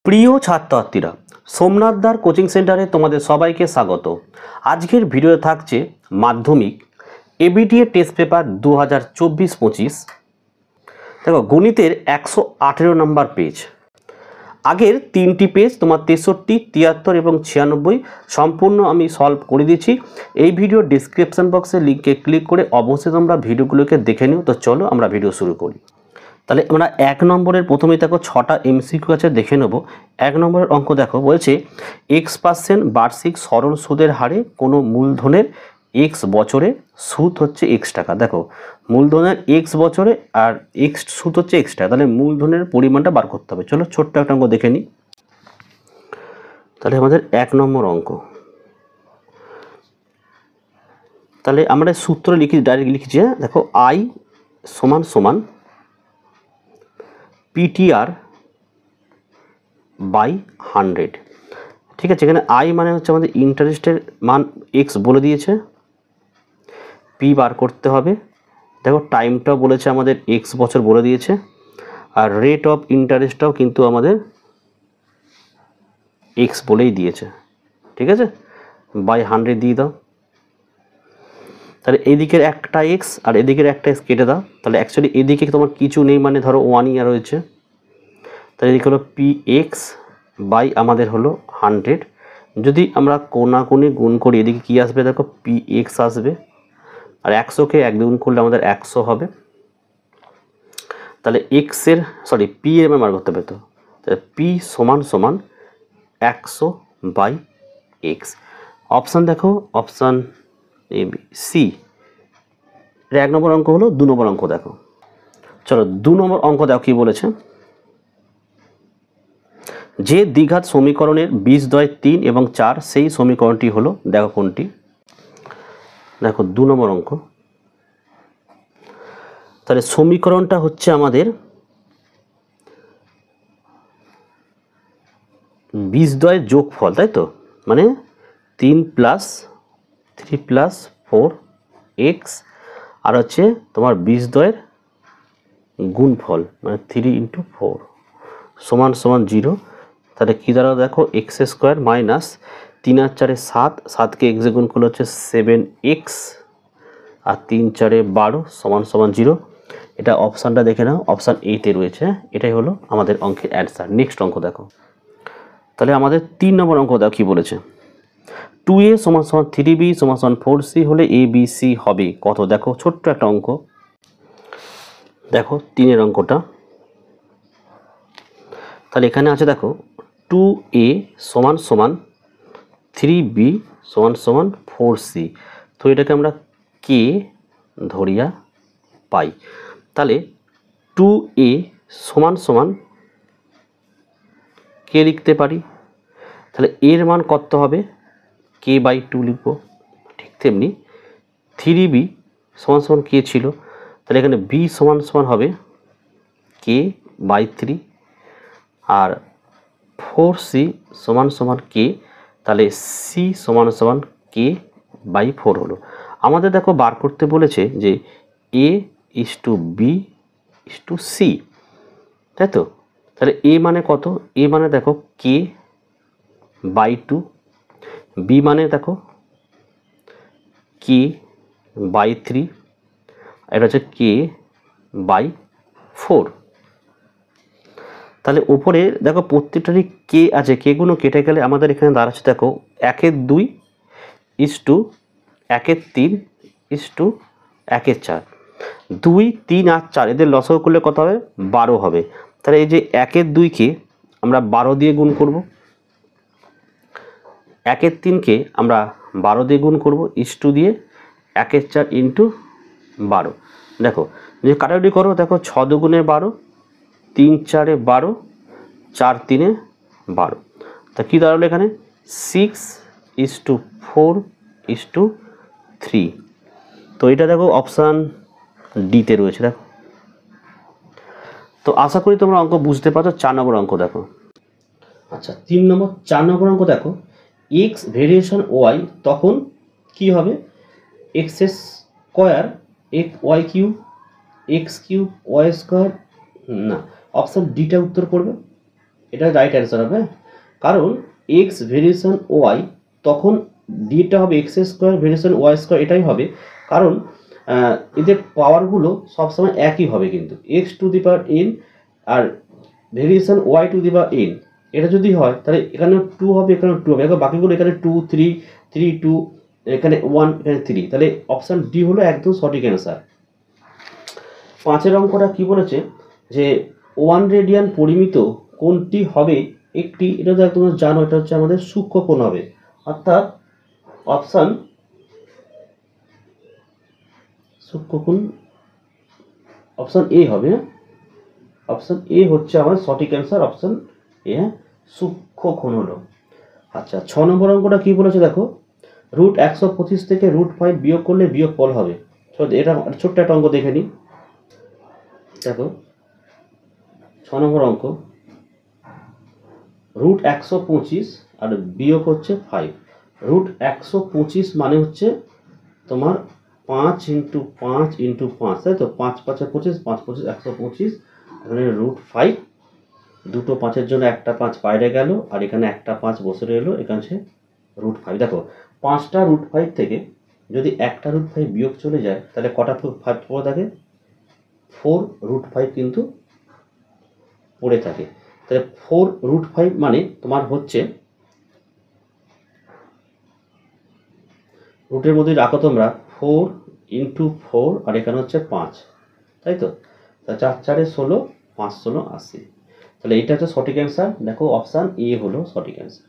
প্রিয় ছাত্রছাত্রীরা, সোমনাথদার কোচিং সেন্টারে তোমাদের সবাইকে স্বাগত। আজকের ভিডিওতে থাকছে মাধ্যমিক এবিটিএ টেস্ট পেপার 2024-25। দেখো, গণিতের 118 নম্বর পেজ। আগের তিনটি পেজ তোমার 63, 73 এবং 96 সম্পূর্ণ আমি সলভ করে দিয়েছি। এই ভিডিও ডিসক্রিপশন বক্সে লিঙ্কে ক্লিক করে অবশ্যই তোমরা ভিডিওগুলোকে দেখে নিও। তো চলো আমরা ভিডিও শুরু করি। তাহলে আমরা 1 নম্বরের প্রথমেই দেখো 6টা এমসিকিউ আছে, দেখে নেব। 1 নম্বরের অঙ্ক দেখো, বলছে x% বার্ষিক সরল সুদের হারে কোনো মূলধনের x বছরে সুদ হচ্ছে x টাকা। দেখো, মূলধনের x বছরে আর x সুদ হচ্ছে x টাকা, তাহলে মূলধনের পরিমাণটা বার করতে হবে। চলো ছোট্ট একটা অঙ্ক দেখে নিই। তাহলে আমাদের 1 নম্বর অঙ্ক, তাহলে আমরা সূত্র ডাইরেক্ট লিখেছি। দেখো, I সমান সমান PTR বাই 100। ঠিক আছে, এখানে আই মানে হচ্ছে আমাদের ইন্টারেস্টের মান এক্স বলে দিয়েছে, পি বার করতে হবে। দেখো, টাইমটাও বলেছে আমাদের এক্স বছর বলে দিয়েছে, আর রেট অফ ইন্টারেস্টটাও কিন্তু আমাদের এক্স বলেই দিয়েছে। ঠিক আছে, বাই 100 দিয়ে দাও। তাহলে এদিকের একটা এক্স আর এদিকের একটা এক্স কেটে দাও। তাহলে অ্যাকচুয়ালি এদিকে তোমার কিছু নেই, মানে ধরো 1 ইয়ার রয়েছে। তাহলে এদিকে হলো পি এক্স বাই আমাদের হলো 100। যদি আমরা কোনাকুনি গুণ করি, এদিকে কী আসবে? দেখো, পি এক্স আসবে, আর 100কে 1 গুণ করলে আমাদের 100 হবে। তাহলে এক্সের পি এর মান বার করতে হবে। তো তাহলে পি সমান সমান 100 বাই এক্স। অপশান দেখো, অপশান এ বি সি। এটা 1 নম্বর অঙ্ক হলো। 2 নম্বর অঙ্ক দেখো। চলো 2 নম্বর অঙ্ক দেখো কী বলেছে। যে দ্বিঘাত সমীকরণের বীজদ্বয় 3 এবং 4, সেই সমীকরণটি হলো, দেখো কোনটি। দেখো 2 নম্বর অঙ্ক, তাহলে সমীকরণটা হচ্ছে আমাদের বীজদ্বয়ের যোগফল, তাই তো? মানে 3 + 3 + 4x, আর হচ্ছে তোমার বীজদ্বয়ের গুণফল, মানে 3 × 4 সমান সমান 0। তাহলে কী দ্বারা? দেখো, x² মাইনাস 3 আর 4 7, 7কে x গুণ করলে হচ্ছে 7x, আর 3 4 12 সমান সমান 0। এটা অপশানটা দেখে নাও, অপশান এতে রয়েছে। এটাই হলো আমাদের অঙ্কের অ্যান্সার। নেক্সট অঙ্ক দেখো। তাহলে আমাদের 3 নম্বর অঙ্ক দেখো কী বলেছে। 2a সমান সমান 3b সমান সমান 4c হলে abc হবে কত? দেখো, ছোট্ট একটা অঙ্ক। দেখো 3-এর অঙ্কটা, তাহলে এখানে আছে দেখো 2a সমান সমান 3b সমান সমান 4c। তো এটাকে আমরা কে ধরিয়া পাই। তাহলে 2a সমান সমান কে লিখতে পারি। তাহলে এর মান কত হবে? k/2 লিখব। ঠিক তেমনি 3b সমান সমান কে ছিল, তাহলে এখানে b সমান সমান হবে k/3, আর 4c সমান সমান কে, তাহলে c সমান সমান k/4 হলো। আমাদের দেখো বার করতে বলেছে যে a/b/c, তাই তো? তাহলে a মানে কত? a মানে দেখো k/2, b মানে দেখো k/3, এটা হচ্ছে k/4। তাহলে উপরে দেখো প্রত্যেকটারই কে আছে, কেগুলো কেটে গেলে আমাদের এখানে দাঁড়াচ্ছে দেখো 1/2 = 1/3 = 1/4। 2, 3 আর 4 এদের লসাগু করলে কত হবে? 12 হবে। তাহলে এই যে 1/2কে আমরা 12 দিয়ে গুণ করব, 1/3কে আমরা 12 দিয়ে গুণ করব, * দিয়ে 1/4 × 12। দেখো, যদি কাটাকুটি করো, দেখো 6 × 2 = 12, 3 × 4 = 12, 4 × 3 = 12। তা কী দাঁড়ালো এখানে? 6:4:3। তো এটা দেখো অপশান ডিতে রয়েছে। দেখো, তো আশা করি তোমরা অঙ্ক বুঝতে পারছো। 4 নম্বর অঙ্ক দেখো। আচ্ছা, 4 নম্বর অঙ্ক দেখো। x ভেরিয়েশন y, তখন কি হবে? x² y³ x³ y² না, অপশান ডিটা উত্তর করবে। এটা রাইট অ্যান্সার হবে, কারণ এক্স ভেরিয়েশন ওয়াই তখন ডিটা হবে X square variation Y square, এটাই হবে কারণ এদের পাওয়ারগুলো সবসময় একই হবে, কিন্তু X to the power N আর variation Y to the power N, এটা যদি হয় তাহলে এখানে 2 হবে, এখানে 2 হবে, এখন বাকিগুলো এখানে 2 3 3 2, এখানে 1 এখানে 3, তাহলে অপশান ডি হলো একদম সঠিক অ্যান্সার। 5 অঙ্কটা কি বলেছে যে 1 রেডিয়ান পরিমিত কোণটি হবে একটি, এটা তো তোমরা জানো, এটা হচ্ছে আমাদের সূক্ষ্মকোণ হবে, অর্থাৎ অপশান সূক্ষ্মকোণ অপশান এ হবে। অপশান এ হচ্ছে আমাদের সঠিক অ্যান্সার, অপশান এ, সূক্ষ্মকোণ হলো। আচ্ছা 6 নম্বর অঙ্কটা কি বলেছে দেখো, রুট 125 থেকে রুট 5 বিয়োগ করলে বিয়োগ ফল হবে। এটা ছোট্ট একটা অঙ্ক দেখে নিই। দেখো 6 নম্বর অঙ্ক, রুট 125 আর বিয়োগ হচ্ছে 5। রুট 125 মানে হচ্ছে তোমার 5 ইন্টু 5 ইন্টু 5, তাই তো, 5 5 25, 5 25 125, এখানে রুট 5, দুটো 5-এর জন্য একটা 5 বাইরে গেল আর এখানে একটা 5 বসে রইলো, এখানে সে রুট 5। দেখো 5টা রুট 5 থেকে যদি একটা রুট 5 বিয়োগ চলে যায় তাহলে কটা 5 পড়ে থাকে, 4 রুট 5 কিন্তু পড়ে থাকে। তাহলে 4 রুট 5 মানে তোমার হচ্ছে, রুটের মধ্যে রাখো তোমরা 4 ইন্টু 4 আর এখানে হচ্ছে 5, তাই তো, তা 4 4 16, 5 16 80, তাহলে এইটা হচ্ছে সঠিক অ্যান্সার। দেখো অপশান এ হলো সঠিক অ্যান্সার।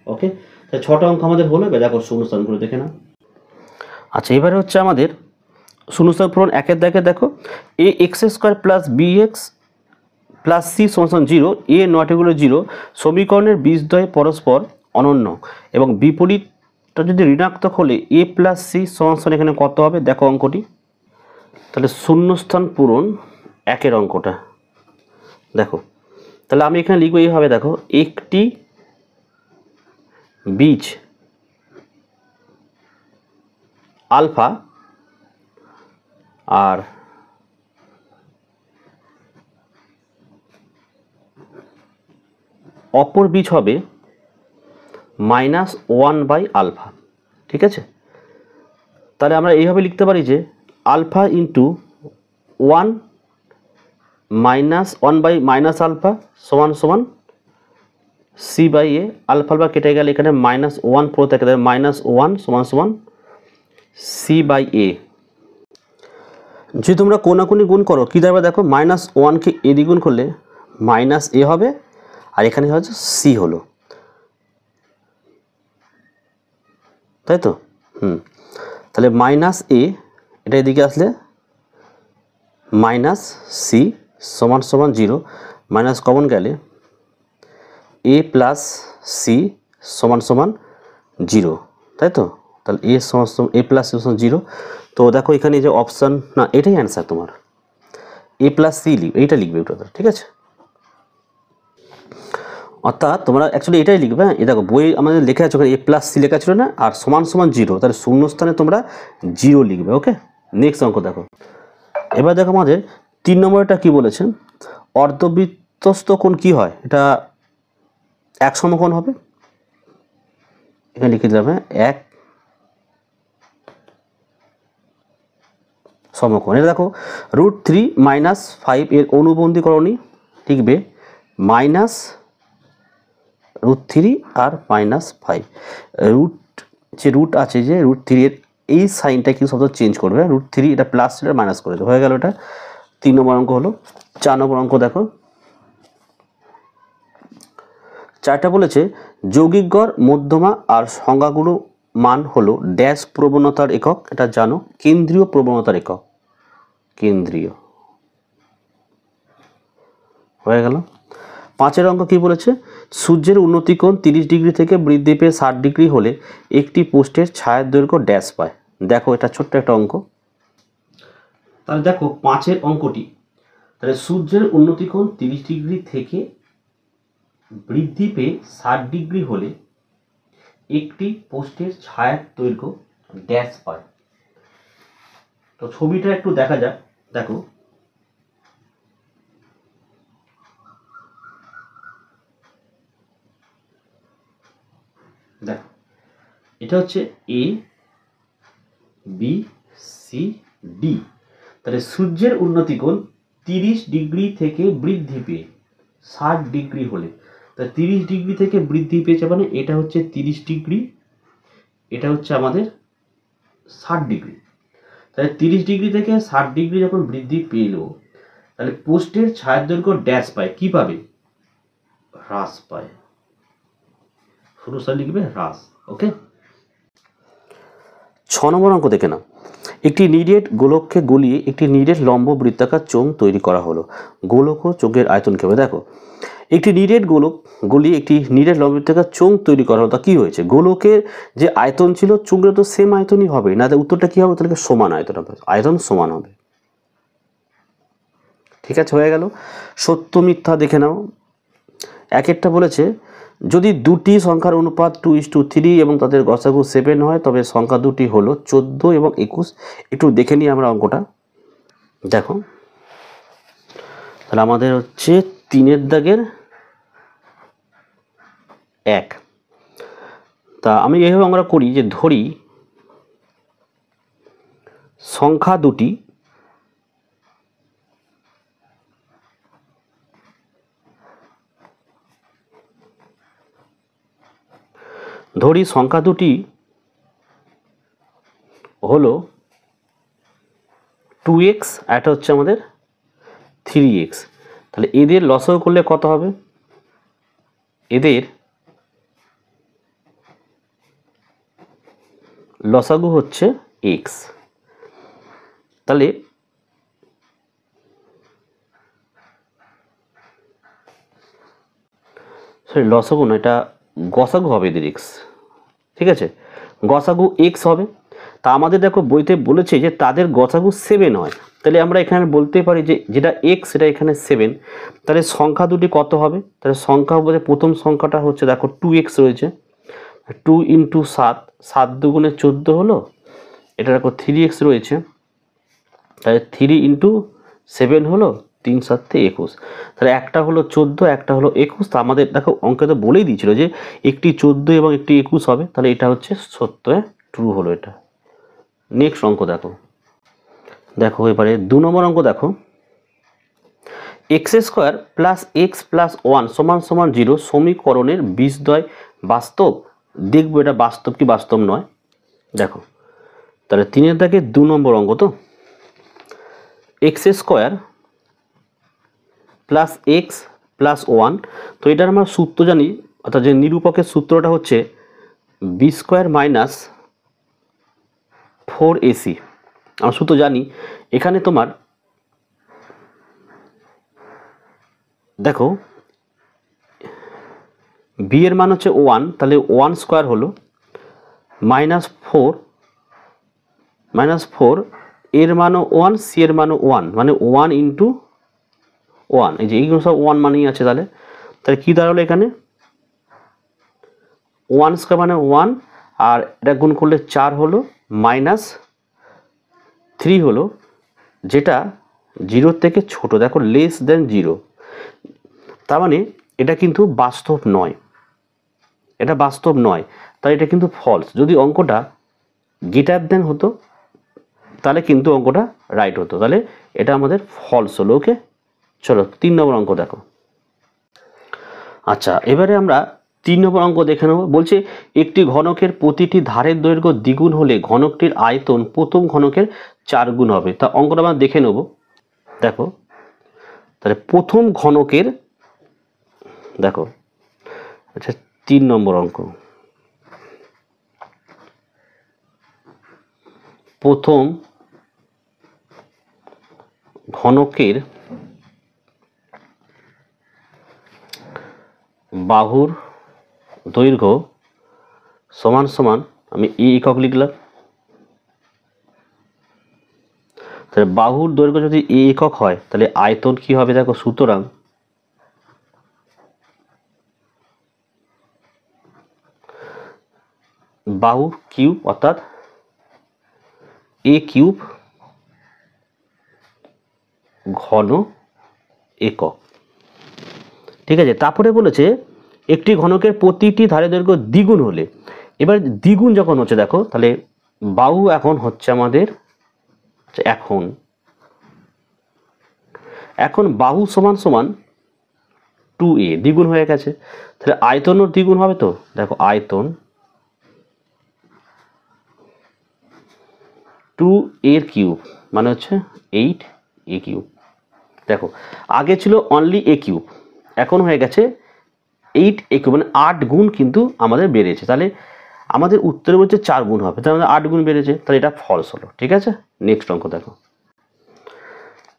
ওকে, তাহলে 6টা অঙ্ক আমাদের হলো, এবার দেখো শূন্যস্থানগুলো দেখে নাও। আচ্ছা এবারে হচ্ছে আমাদের শূন্যস্থান পূরণ 1-এর দাগে দেখো, A x square plus B x plus C সমান 0, এ নট ইকুয়াল 0, সমীকরণের বীজদ্বয় পরস্পর অনন্য এবং বিপরীতটা যদি ঋণাত্মক হলে এ প্লাস সি সমান এখানে কত হবে, দেখো অঙ্কটি। তাহলে শূন্যস্থান পূরণ 1-এর অঙ্কটা দেখো, তাহলে আমি এখানে লিখবো এইভাবে, দেখো একটি বীজ আলফা আর অপর বীজ হবে -1/আলফা, ঠিক আছে। তাহলে আমরা এইভাবে লিখতে পারি যে আলফা ইন্টু 1 -1/-আলফা সমান সমান c/a, আলফা আলফা কেটে গেলে এখানে -1 পড়ে থাকে, তাহলে -1 সমান সমান c/a। যদি তোমরা কোনাকুনি গুণ করো কী দাঁড়াবে, দেখো -1কে a দিয়ে গুণ করলে -a হবে আর এখানে হচ্ছে c হলো, তাই তো। তাহলে -a এটা এদিকে আসলে -c সমান সমান 0, মাইনাস কমন গেলে a প্লাস c সমান সমান 0, তাই তো। তাহলে a সমান সমান a প্লাস c সমান 0। তো দেখো এখানে যে অপশান, না এটাই অ্যান্সার তোমার, a প্লাস c এইটা লিখবে ওটা, ঠিক আছে। অর্থাৎ তোমরা অ্যাকচুয়ালি এটাই লিখবে, হ্যাঁ এ দেখো বই আমাদের লেখা আছে ওখানে a প্লাস c লেখা ছিল না, আর সমান সমান 0, তাহলে শূন্যস্থানে তোমরা 0 লিখবে। ওকে, নেক্সট অঙ্ক দেখো। এবার দেখো আমাদের 3 নম্বরটা কি বলেছেন, অর্ধবৃত্তস্থ কোণ কি হয়, এটা এক সমকোণ হবে, এখানে লিখে দিলাম, হ্যাঁ এক সমকোণ। এটা দেখো √3 - 5 এর অনুবন্ধীকরণী লিখবে -√3 আর -5, রুট যে রুট আছে যে √3 এর এই সাইনটা কিন্তু সব চেঞ্জ করবে, √3 এটা প্লাস এটা মাইনাস করে হয়ে গেল, এটা 3 নম্বর অঙ্ক হলো। 4 নম্বর অঙ্ক দেখো, 4টা বলেছে যৌগিক গড়, মধ্যমা আর সংজ্ঞাগুলো মান হলো ড্যাশ প্রবণতার একক, এটা জানো, কেন্দ্রীয় প্রবণতার একক, কেন্দ্রীয়, হয়ে গেল। 5-এর অঙ্ক কি বলেছে, সূর্যের উন্নতি কোণ 30 ডিগ্রি থেকে বৃদ্ধি পেয়ে 60 ডিগ্রি হলে একটি পোস্টের ছায়ার দৈর্ঘ্য ড্যাশ পায়। দেখো এটা ছোট্ট একটা অঙ্ক। তাহলে দেখো 5-এর অঙ্কটি, তাহলে সূর্যের উন্নতি কোণ 30 ডিগ্রি থেকে বৃদ্ধি পেয়ে 60 ডিগ্রি হলে একটি পোস্টের ছায়ার দৈর্ঘ্য ড্যাশ পায়। তো ছবিটা একটু দেখা যাক, দেখো দেখো এটা হচ্ছে এ বি সি ডি। তাহলে সূর্যের উন্নতি কোণ 30 ডিগ্রি থেকে বৃদ্ধি পেয়ে 60 ডিগ্রি হলে, তাহলে 30 ডিগ্রি থেকে বৃদ্ধি পেয়েছে মানে এটা হচ্ছে 30 ডিগ্রি, এটা হচ্ছে আমাদের 60 ডিগ্রি। তাহলে 30 ডিগ্রি থেকে 60 ডিগ্রি যখন বৃদ্ধি পেল, তাহলে পোস্টের ছায়ার দৈর্ঘ্য ড্যাশ পায়, কি পাবে? হ্রাস পায়। শুরুটা লিখবে হ্রাস। ওকে, 6 নম্বর অঙ্ক দেখে নাও। একটি নিরেট গোলককে গলিয়ে একটি নিরেট লম্ব বৃত্তাকার চোঙ তৈরি করা হলো। গোলক ও চোঙের আয়তন কেমন? দেখো একটি নিরেট গোলক গলিয়ে একটি নিরেট লম্ব বৃত্তাকার চোঙ তৈরি করা হলো। তা কি হয়েছে? গোলকের যে আয়তন ছিল চোঙের তো সেম আয়তনই হবে না, উত্তরটা কি হবে? তাহলে সমান আয়তন হবে, আয়তন সমান হবে। ঠিক আছে, হয়ে গেল। সত্য মিথ্যা দেখে নাও। এক একটা বলেছে যদি দুটি সংখ্যার অনুপাত 2:3 এবং তাদের গসাগু 7 হয় তবে সংখ্যা দুটি হলো 14 এবং 21। একটু দেখে নিই আমরা অঙ্কটা। দেখো তাহলে আমাদের হচ্ছে 3 দাগের 1। তা আমি এইভাবে আমরা করি যে ধরি সংখ্যা দুটি হলো 2x, এটা হচ্ছে আমাদের 3x। তাহলে এদের লসাগু করলে কত হবে? এদের লসাগু হচ্ছে x। তাহলে লসাগু না, এটা গসাগু হবে এদের x। ঠিক আছে, গসাগু x হবে। তা আমাদের দেখো বইতে বলেছে যে তাদের গসাগু 7 হয়, তাহলে আমরা এখানে বলতে পারি যে যেটা x সেটা এখানে 7। তাহলে সংখ্যা দুটি কত হবে? তাহলে সংখ্যা বলতে প্রথম সংখ্যাটা হচ্ছে দেখো 2x রয়েছে, 2 × 7, 7 দুগুণে 14 হলো। এটা দেখো 3x রয়েছে, তাহলে 3 × 7 হলো 3 × 7 = 21। তাহলে একটা হলো 14, একটা হলো 21। তো আমাদের দেখো অঙ্কে তো বলেই দিয়েছিল যে একটি 14 এবং একটি 21 হবে, তাহলে এটা হচ্ছে সত্য, ট্রু হলো এটা। নেক্সট অঙ্ক দেখো। দেখো এবারে 2 নম্বর অঙ্ক দেখো। x² + x + 1 = 0 সমীকরণের বীজদ্বয় বাস্তব। দেখবো এটা বাস্তব কি বাস্তব নয়। দেখো তাহলে 3 দাগে 2 নম্বর অঙ্ক। তো x² + x + 1, তো এটার আমরা সূত্র জানি, অর্থাৎ যে নিরূপকের সূত্রটা হচ্ছে b² - 4ac। আমরা সূত্র জানি। এখানে তোমার দেখো b এর মান হচ্ছে 1, তাহলে 1² হলো -4 এর মানও 1, c এর মানও 1, মানে 1 × 1। এই যে এইগুলো সব 1 মানেই আছে। তাহলে কি দাঁড়ালো এখানে? 1² মানে 1, আর এটা গুণ করলে 4 হলো, -3 হলো, যেটা 0 থেকে ছোট। দেখো <0। তার মানে এটা কিন্তু বাস্তব নয়, এটা বাস্তব নয়, তাই এটা কিন্তু ফলস। যদি অঙ্কটা গ্রেটার হতো তাহলে কিন্তু অঙ্কটা রাইট হতো, তাহলে এটা আমাদের ফলস হলো। ওকে, চলো 3 নম্বর অঙ্ক দেখো। আচ্ছা, এবারে আমরা 3 নম্বর অঙ্ক দেখে নেব। বলছে একটি ঘনকের প্রতিটি ধারের দৈর্ঘ্য দ্বিগুণ হলে ঘনকটির আয়তন প্রথম ঘনকের 4 গুণ হবে। তা অঙ্কটা আমরা দেখে নেব। দেখো তাহলে প্রথম ঘনকের, দেখো আচ্ছা 3 নম্বর অঙ্ক। প্রথম ঘনকের বাহুর দৈর্ঘ্য সমান সমান, আমি একক লিখলাম। তাহলে বাহুর দৈর্ঘ্য যদি একক হয় তাহলে আয়তন কি হবে? দেখো সুতরাং বাহুর কিউব অর্থাৎ a³ ঘন একক। ঠিক আছে, তারপরে বলেছে একটি ঘনকের প্রতিটি ধারের দৈর্ঘ্য দ্বিগুণ হলে এবার দ্বিগুণ যখন হচ্ছে দেখো, তাহলে বাহু এখন হচ্ছে আমাদের এখন বাহু সমান সমান 2a, দ্বিগুণ হয়ে গেছে। তাহলে আয়তনও দ্বিগুণ হবে। তো দেখো আয়তন 2a কিউব মানে হচ্ছে 8a কিউব। দেখো আগে ছিল অনলি a কিউব, এখন হয়ে গেছে 8a কিউব, মানে 8 গুণ কিন্তু আমাদের বেড়েছে। তাহলে আমাদের উত্তরে বলছে 4 গুণ হবে, তাহলে আমাদের 8 গুণ বেড়েছে, তাহলে এটা ফলস হলো। ঠিক আছে, নেক্সট অঙ্ক দেখো।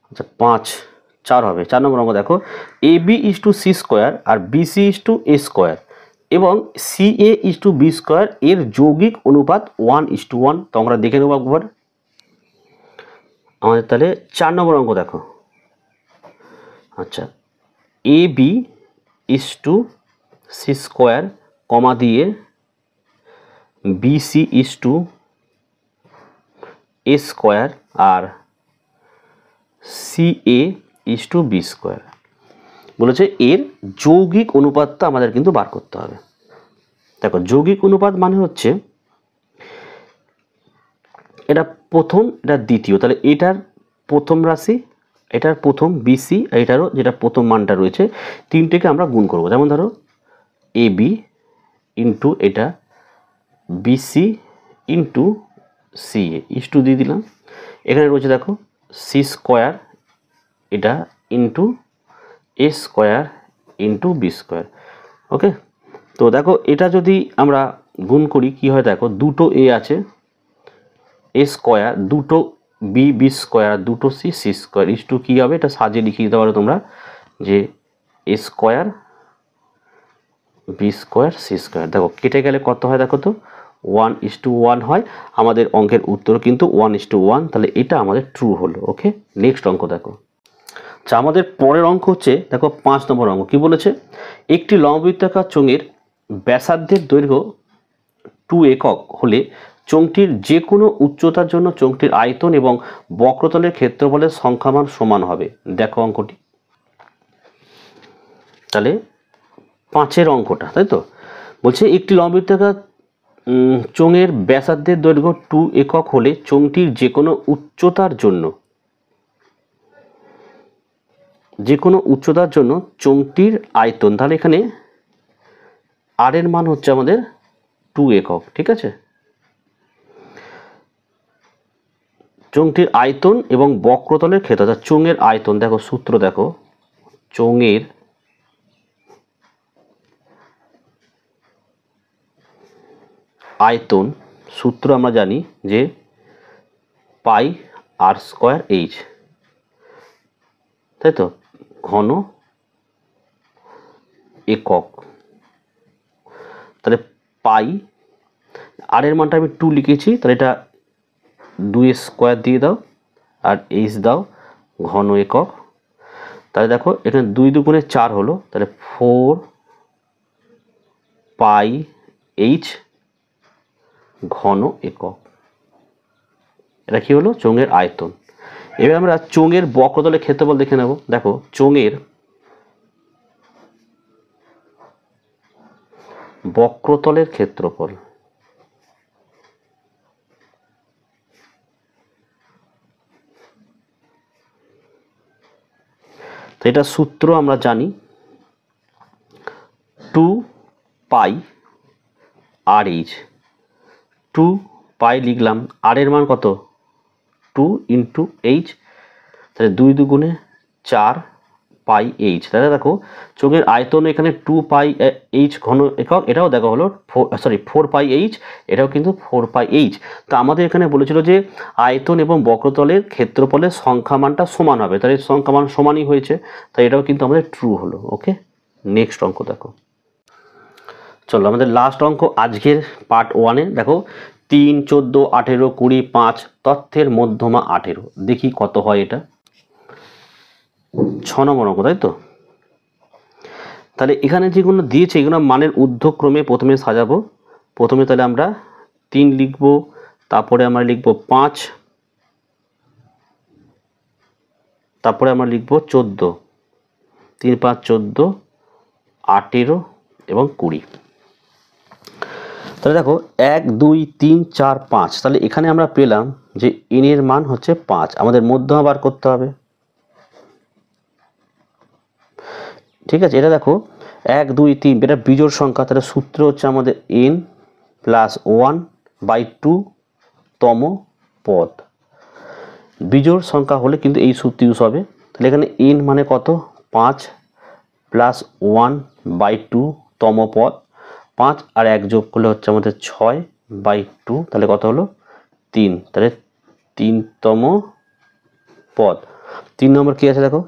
আচ্ছা 4 হবে। 4 নম্বর অঙ্ক দেখো, AB is to C square আর BC is to A square এবং CA is to B square এর যৌগিক অনুপাত 1:1। তো আমরা দেখে নেবো একবার আমাদের। তাহলে 4 নম্বর অঙ্ক দেখো। আচ্ছা AB is to C square comma দিয়ে BC is to A square আর CA is to B square বলেছে, এর যৌগিক অনুপাতটা আমাদের কিন্তু বার করতে হবে। দেখো যৌগিক অনুপাত মানে হচ্ছে এটা প্রথম, এটা দ্বিতীয়, তাহলে এটার প্রথম রাশি, এটার প্রথম BC, এটারও যেটা প্রথম মানটা রয়েছে, তিনটেকে আমরা গুণ করব। যেমন ধরো AB ইন্টু এটা BC into CA is to দিয়ে দিলাম। এখানে রয়েছে দেখো সি স্কোয়ার এটা ইন্টু এ স্কোয়ার ইন্টু বি স্কোয়ার। ওকে, তো দেখো এটা যদি আমরা গুণ করি কি হয়, দেখো দুটো এ আছে, এ স্কোয়ার, দুটো বি স্কোয়ার, দুটো সি স্কোয়ার ইস টু কী হবে, এটা সাজিয়ে লিখিয়ে দিতে পারো তোমরা যে A square B square C square. দেখো কেটে গেলে কত হয় দেখো তো, 1:1 হয়। আমাদের অঙ্কের উত্তর কিন্তু 1:1, তাহলে এটা আমাদের ট্রু হলো। ওকে, নেক্সট অঙ্ক দেখো। আচ্ছা আমাদের পরের অঙ্ক হচ্ছে দেখো 5 নম্বর অঙ্ক। কি বলেছে, একটি লম্ববৃত্তাকার চোঙের ব্যাসার্ধের দৈর্ঘ্য 2 একক হলে চোঙটির যে কোনো উচ্চতার জন্য চোঙটির আয়তন এবং বক্রতলের ক্ষেত্রফলের সংখ্যামান সমান হবে। দেখো অঙ্কটি, তাহলে 5-এর অঙ্কটা, তাই তো বলছে একটি লম্ববৃত্তাকার চোঙের ব্যাসার্ধের দৈর্ঘ্য 2 একক হলে চোঙটির যে কোনো উচ্চতার জন্য চোঙটির আয়তন, তাহলে এখানে আর এর মান হচ্ছে আমাদের 2 একক। ঠিক আছে, চোঙটির আয়তন এবং বক্রতলের ক্ষেত্র, চোঙের আয়তন দেখো, সূত্র দেখো, চোঙের আয়তন সূত্র আমরা জানি যে পাই আর স্কোয়ার এইচ, তাই তো, ঘন একক। তাহলে পাই আর এর মানটা আমি 2 লিখেছি, তাহলে এটা 2 স্কোয়ার দিয়ে দাও আর এইচ দাও ঘন একক। তাহলে দেখো এখানে 2 দুগুণে 4 হলো, তাহলে 4 পাই এইচ ঘন একক। এটা কি হলো, চোঙের আয়তন। এবার আমরা চোঙের বক্রতলের ক্ষেত্রফল দেখে নেব। দেখো চোঙের বক্রতলের ক্ষেত্রফল, তো এটা সূত্র আমরা জানি 2 পাই আর এইচ। 2 পাই লিখলাম, আর এর মান কত 2 ইন্টু এইচ, তাহলে 2 দুগুণে 4 পাই এইচ। তাহলে দেখো চোঙের আয়তন এখানে 2 পাই এইচ ঘন একক, এটাও দেখা হলো 4 পাই এইচ, এটাও কিন্তু 4 পাই এইচ। তো আমাদের এখানে বলেছিল যে আয়তন এবং বক্রতলের ক্ষেত্রফলের সংখ্যামানটা সমান হবে, তাহলে সংখ্যামান সমানই হয়েছে, তাই এটাও কিন্তু আমাদের ট্রু হলো। ওকে, নেক্সট অঙ্ক দেখো। চলো আমাদের লাস্ট অঙ্ক আজকের পার্ট 1-এ। দেখো 3, 14, 18, 20, 5 তথ্যের মধ্যমা 18। দেখি কত হয় এটা। 6 নম্বর অঙ্ক, তাই তো। তাহলে এখানে যেগুলো দিয়েছে এগুলো মানের ঊর্ধ্বক্রমে প্রথমে সাজাবো। প্রথমে তাহলে আমরা 3 লিখব, তারপরে আমরা লিখব 5, তারপরে আমরা লিখব 14, 3, 5, 14, 18 এবং 20। তাহলে দেখো 1 2 3 4 5, তাহলে এখানে আমরা পেলাম যে n এর মান হচ্ছে 5। আমাদের মধ্যমা বার করতে হবে, ঠিক আছে। এটা দেখো 1 2 3, এটা বিজোড় সংখ্যা, তাহলে সূত্র হচ্ছে আমাদের n প্লাস 1/2 তম পদ। বিজোড় সংখ্যা হলে কিন্তু এই সূত্র ইউজ হবে। তাহলে এখানে n মানে কত, 5 প্লাস 1/2 তম পদ, 5 আর 1 যোগ করলে হচ্ছে আমাদের 6/2, তাহলে কত হলো 3, তাহলে 3তম পদ। 3 নম্বর কি আছে দেখো,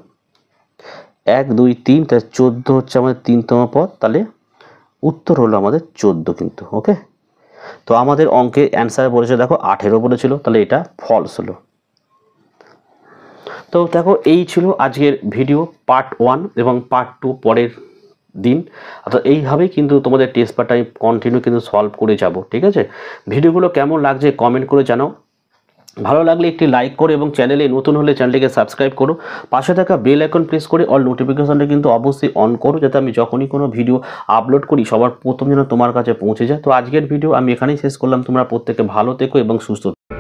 1 2 3, তাহলে 14 হচ্ছে আমাদের 3তম পদ, তাহলে উত্তর হলো আমাদের 14 কিন্তু। ওকে, তো আমাদের অঙ্কের অ্যান্সার বলেছে দেখো 18 বলেছিল, তাহলে এটা ফলস হলো। তো দেখো এই ছিল আজকের ভিডিও পার্ট 1 এবং পার্ট 2 পরের দিন। অর্থাৎ এইভাবেই কিন্তু তোমাদের টেস্ট পেপারটা কন্টিনিউ কিন্তু সলভ করে যাব, ঠিক আছে। ভিডিওগুলো কেমন লাগছে কমেন্ট করে জানাও। ভালো লাগলে একটি লাইক করো এবং চ্যানেলে নতুন হলে চ্যানেলটিকে সাবস্ক্রাইব করো। পাশে থাকা বেল আইকন প্রেস করে অল নোটিফিকেশনটা কিন্তু অবশ্যই অন করো, যাতে আমি যখনই কোনো ভিডিও আপলোড করি সবার প্রথম যেন তোমার কাছে পৌঁছে যায়। তো আজকের ভিডিও আমি এখানেই শেষ করলাম। তোমরা প্রত্যেকে ভালো থেকো এবং সুস্থ থেকো।